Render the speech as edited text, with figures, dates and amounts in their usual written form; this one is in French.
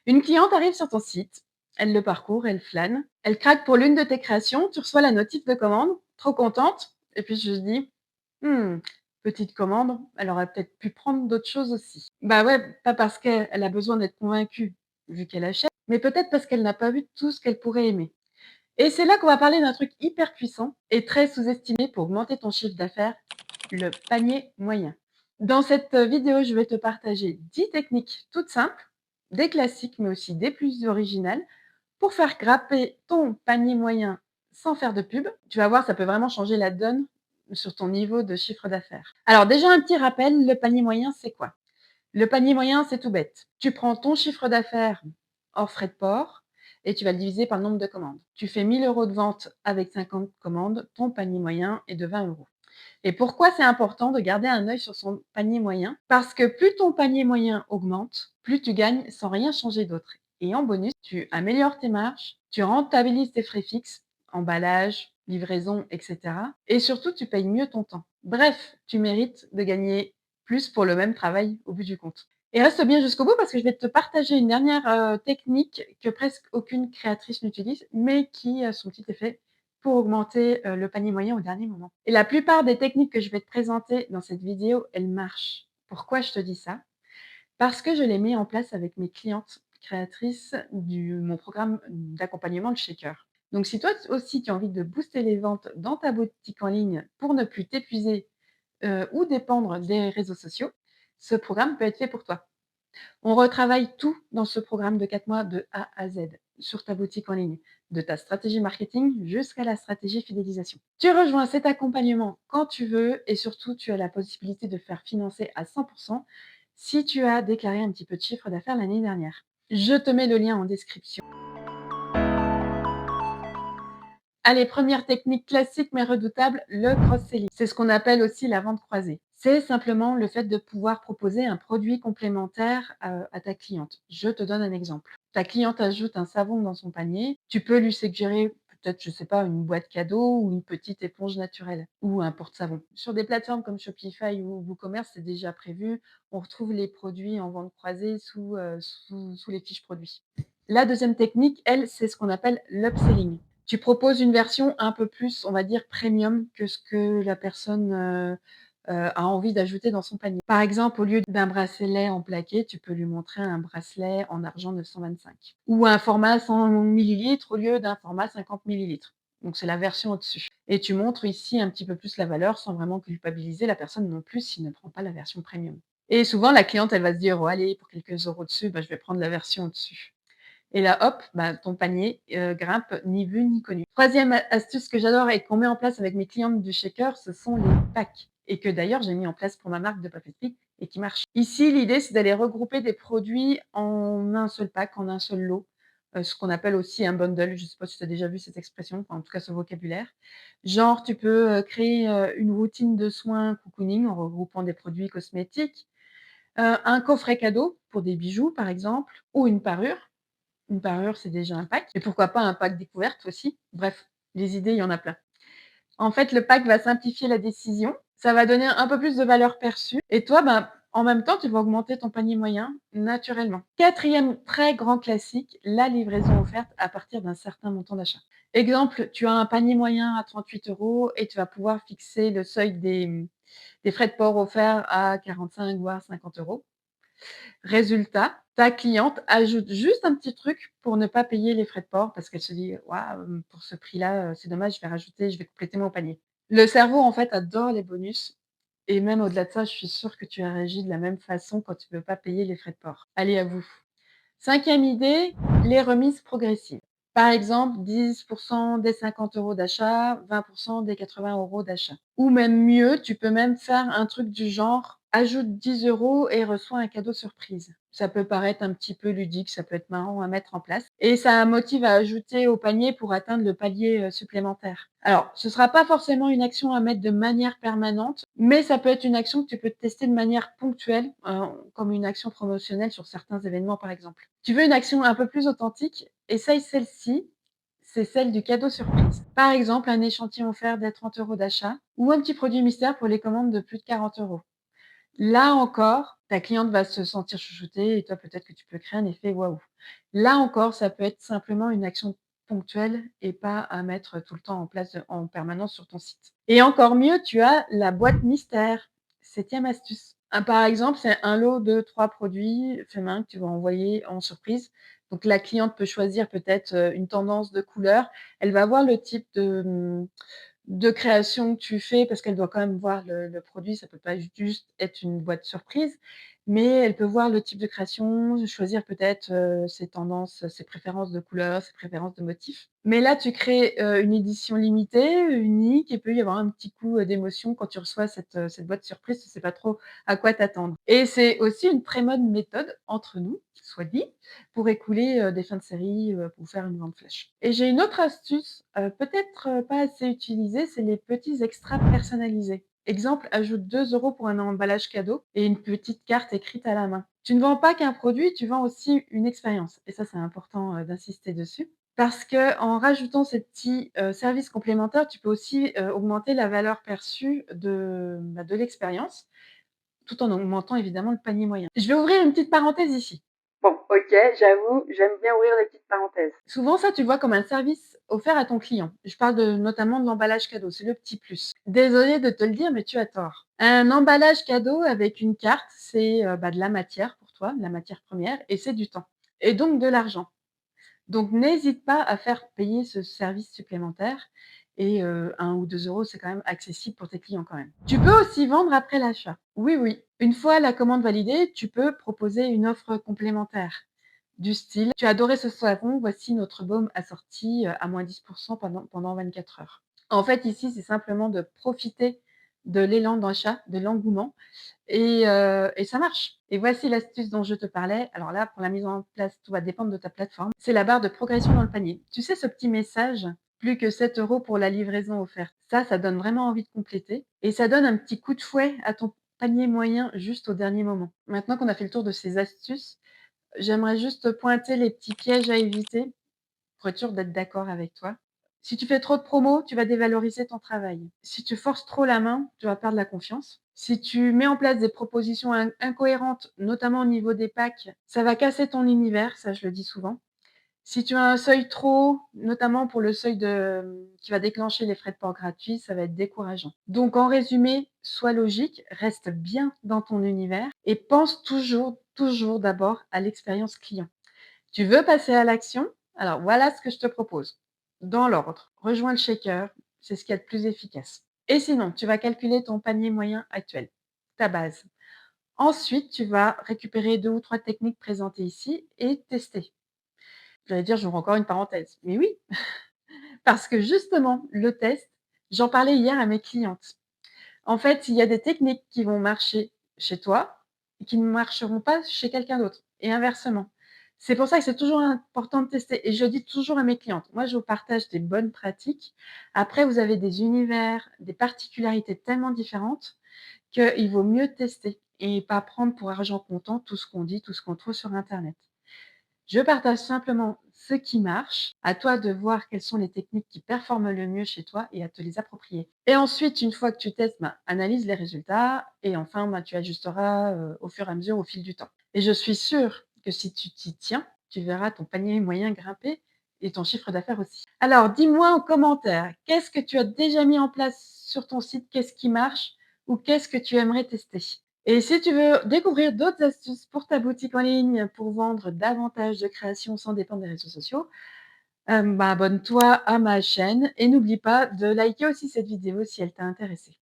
Une cliente arrive sur ton site, elle le parcourt, elle flâne, elle craque pour l'une de tes créations, tu reçois la notif de commande, trop contente, et puis je me dis: «Mmh, petite commande, elle aurait peut-être pu prendre d'autres choses aussi». Bah ouais, pas parce qu'elle a besoin d'être convaincue, vu qu'elle achète, mais peut-être parce qu'elle n'a pas vu tout ce qu'elle pourrait aimer. Et c'est là qu'on va parler d'un truc hyper puissant et très sous-estimé pour augmenter ton chiffre d'affaires, le panier moyen. Dans cette vidéo, je vais te partager 10 techniques toutes simples, des classiques mais aussi des plus originales, pour faire grimper ton panier moyen sans faire de pub. Tu vas voir, ça peut vraiment changer la donne sur ton niveau de chiffre d'affaires. Alors déjà, un petit rappel, le panier moyen, c'est quoi? Le panier moyen, c'est tout bête. Tu prends ton chiffre d'affaires hors frais de port et tu vas le diviser par le nombre de commandes. Tu fais 1 000 € de vente avec 50 commandes, ton panier moyen est de 20 €. Et pourquoi c'est important de garder un œil sur son panier moyen? Parce que plus ton panier moyen augmente, plus tu gagnes sans rien changer d'autre. Et en bonus, tu améliores tes marges, tu rentabilises tes frais fixes, emballage, livraison, etc. Et surtout, tu payes mieux ton temps. Bref, tu mérites de gagner plus pour le même travail au bout du compte. Et reste bien jusqu'au bout parce que je vais te partager une dernière technique que presque aucune créatrice n'utilise, mais qui a son petit effet pour augmenter le panier moyen au dernier moment. Et la plupart des techniques que je vais te présenter dans cette vidéo, elles marchent. Pourquoi je te dis ça? Parce que je les mets en place avec mes clientes créatrices du mon programme d'accompagnement de Shaker. Donc si toi aussi tu as envie de booster les ventes dans ta boutique en ligne pour ne plus t'épuiser, ou dépendre des réseaux sociaux, ce programme peut être fait pour toi. On retravaille tout dans ce programme de 4 mois de A à Z sur ta boutique en ligne, de ta stratégie marketing jusqu'à la stratégie fidélisation. Tu rejoins cet accompagnement quand tu veux et surtout tu as la possibilité de faire financer à 100% si tu as déclaré un petit peu de chiffre d'affaires l'année dernière. Je te mets le lien en description. Allez, première technique classique mais redoutable, le cross-selling. C'est ce qu'on appelle aussi la vente croisée. C'est simplement le fait de pouvoir proposer un produit complémentaire à ta cliente. Je te donne un exemple. Ta cliente ajoute un savon dans son panier, tu peux lui suggérer peut-être, je sais pas, une boîte cadeau ou une petite éponge naturelle ou un porte-savon. Sur des plateformes comme Shopify ou WooCommerce, c'est déjà prévu. On retrouve les produits en vente croisée sous les fiches produits. La deuxième technique, elle, c'est ce qu'on appelle l'upselling. Tu proposes une version un peu plus, on va dire, premium que ce que la personne, a envie d'ajouter dans son panier. Par exemple, au lieu d'un bracelet en plaqué, tu peux lui montrer un bracelet en argent 925 ou un format 100 millilitres au lieu d'un format 50 millilitres. Donc c'est la version au-dessus et tu montres ici un petit peu plus la valeur sans vraiment culpabiliser la personne non plus s'il ne prend pas la version premium. Et souvent la cliente, elle va se dire: «Oh allez, pour quelques euros dessus, bah, je vais prendre la version au-dessus». Et là, hop, bah, ton panier, grimpe ni vu ni connu. Troisième astuce que j'adore et qu'on met en place avec mes clientes du shaker, ce sont les packs et que d'ailleurs j'ai mis en place pour ma marque de papeterie et qui marche. Ici, l'idée, c'est d'aller regrouper des produits en un seul pack, en un seul lot, ce qu'on appelle aussi un bundle. Je ne sais pas si tu as déjà vu cette expression, enfin, en tout cas ce vocabulaire. Genre, tu peux, créer, une routine de soins cocooning en regroupant des produits cosmétiques, un coffret cadeau pour des bijoux, par exemple, ou une parure. Une parure, c'est déjà un pack et pourquoi pas un pack découverte aussi. Bref, les idées, il y en a plein. En fait, le pack va simplifier la décision, ça va donner un peu plus de valeur perçue et toi, ben, en même temps, tu vas augmenter ton panier moyen naturellement. Quatrième très grand classique, la livraison offerte à partir d'un certain montant d'achat. Exemple, tu as un panier moyen à 38 € et tu vas pouvoir fixer le seuil des frais de port offerts à 45 voire 50 €. Résultat, ta cliente ajoute juste un petit truc pour ne pas payer les frais de port parce qu'elle se dit: «Waouh, pour ce prix-là, c'est dommage, je vais compléter mon panier». Le cerveau, en fait, adore les bonus et même au-delà de ça, je suis sûre que tu as réagi de la même façon quand tu ne veux pas payer les frais de port. Allez, à vous. Cinquième idée, les remises progressives. Par exemple, 10 des 50 € d'achat, 20 des 80 € d'achat. Ou même mieux, tu peux même faire un truc du genre: ajoute 10 € et reçois un cadeau surprise. Ça peut paraître un petit peu ludique, ça peut être marrant à mettre en place et ça motive à ajouter au panier pour atteindre le palier, supplémentaire. Alors, ce sera pas forcément une action à mettre de manière permanente, mais ça peut être une action que tu peux tester de manière ponctuelle, comme une action promotionnelle sur certains événements, par exemple. Tu veux une action un peu plus authentique? Essaye celle-ci, c'est celle du cadeau surprise. Par exemple, un échantillon offert des 30 € d'achat ou un petit produit mystère pour les commandes de plus de 40 €. Là encore, ta cliente va se sentir chouchoutée et toi, peut-être que tu peux créer un effet waouh. Là encore, ça peut être simplement une action ponctuelle et pas à mettre tout le temps en place, en permanence sur ton site. Et encore mieux, tu as la boîte mystère. Septième astuce. Par exemple, c'est un lot de 3 produits faits main que tu vas envoyer en surprise. Donc la cliente peut choisir peut-être, une tendance de couleur. Elle va voir le type de création que tu fais, parce qu'elle doit quand même voir le produit, ça peut pas juste être une boîte surprise, mais elle peut voir le type de création, choisir peut-être, ses tendances, ses préférences de couleurs, ses préférences de motifs. Mais là, tu crées, une édition limitée, unique et peut y avoir un petit coup, d'émotion quand tu reçois cette boîte surprise, tu sais pas trop à quoi t'attendre. Et c'est aussi une très bonne méthode, entre nous, soit dit, pour écouler, des fins de série, pour faire une vente flash. Et j'ai une autre astuce, peut-être, pas assez utilisée, c'est les petits extras personnalisés. Exemple, ajoute 2 € pour un emballage cadeau et une petite carte écrite à la main. Tu ne vends pas qu'un produit, tu vends aussi une expérience et ça, c'est important, d'insister dessus. Parce qu'en rajoutant ces petits, services complémentaires, tu peux aussi, augmenter la valeur perçue de l'expérience, tout en augmentant évidemment le panier moyen. Je vais ouvrir une petite parenthèse ici. Bon, OK, j'avoue, j'aime bien ouvrir les petites parenthèses. Souvent, ça, tu le vois comme un service offert à ton client. Je parle notamment de l'emballage cadeau, c'est le petit plus. Désolée de te le dire, mais tu as tort. Un emballage cadeau avec une carte, c'est, de la matière pour toi, de la matière première et c'est du temps et donc de l'argent. Donc n'hésite pas à faire payer ce service supplémentaire et 1 ou 2 €, c'est quand même accessible pour tes clients quand même. Tu peux aussi vendre après l'achat. Oui, oui. Une fois la commande validée, tu peux proposer une offre complémentaire du style: «Tu as adoré ce savon, voici notre baume assorti, à -10 % pendant 24 heures». En fait, ici, c'est simplement de profiter de l'élan d'achat, de l'engouement et ça marche. Et voici l'astuce dont je te parlais. Alors là, pour la mise en place, tout va dépendre de ta plateforme. C'est la barre de progression dans le panier. Tu sais ce petit message? Plus que 7 € pour la livraison offerte. Ça donne vraiment envie de compléter et ça donne un petit coup de fouet à ton panier moyen juste au dernier moment. Maintenant qu'on a fait le tour de ces astuces, j'aimerais juste pointer les petits pièges à éviter pour être sûre d'être d'accord avec toi. Si tu fais trop de promos, tu vas dévaloriser ton travail. Si tu forces trop la main, tu vas perdre la confiance. Si tu mets en place des propositions incohérentes, notamment au niveau des packs, ça va casser ton univers, ça je le dis souvent. Si tu as un seuil trop haut, notamment pour le seuil qui va déclencher les frais de port gratuits, ça va être décourageant. Donc en résumé, sois logique, reste bien dans ton univers et pense toujours, toujours d'abord à l'expérience client. Tu veux passer à l'action? Alors voilà ce que je te propose. Dans l'ordre, rejoins le shaker, c'est ce qu'il y a de plus efficace. Et sinon, tu vas calculer ton panier moyen actuel, ta base. Ensuite, tu vas récupérer 2 ou 3 techniques présentées ici et tester. J'allais dire, j'ouvre encore une parenthèse. Mais oui, parce que justement, le test, j'en parlais hier à mes clientes. En fait, il y a des techniques qui vont marcher chez toi et qui ne marcheront pas chez quelqu'un d'autre et inversement. C'est pour ça que c'est toujours important de tester et je dis toujours à mes clientes: «Moi, je vous partage des bonnes pratiques. Après, vous avez des univers, des particularités tellement différentes qu'il vaut mieux tester et pas prendre pour argent comptant tout ce qu'on dit, tout ce qu'on trouve sur internet». Je partage simplement ce qui marche. À toi de voir quelles sont les techniques qui performent le mieux chez toi et à te les approprier. Et ensuite, une fois que tu testes, analyse les résultats et enfin, tu ajusteras, au fur et à mesure, au fil du temps. Et je suis sûre que si tu t'y tiens, tu verras ton panier moyen grimper et ton chiffre d'affaires aussi. Alors, dis-moi en commentaire, qu'est-ce que tu as déjà mis en place sur ton site? Qu'est-ce qui marche? Ou qu'est-ce que tu aimerais tester? Et si tu veux découvrir d'autres astuces pour ta boutique en ligne, pour vendre davantage de créations sans dépendre des réseaux sociaux, abonne-toi à ma chaîne et n'oublie pas de liker aussi cette vidéo si elle t'a intéressée.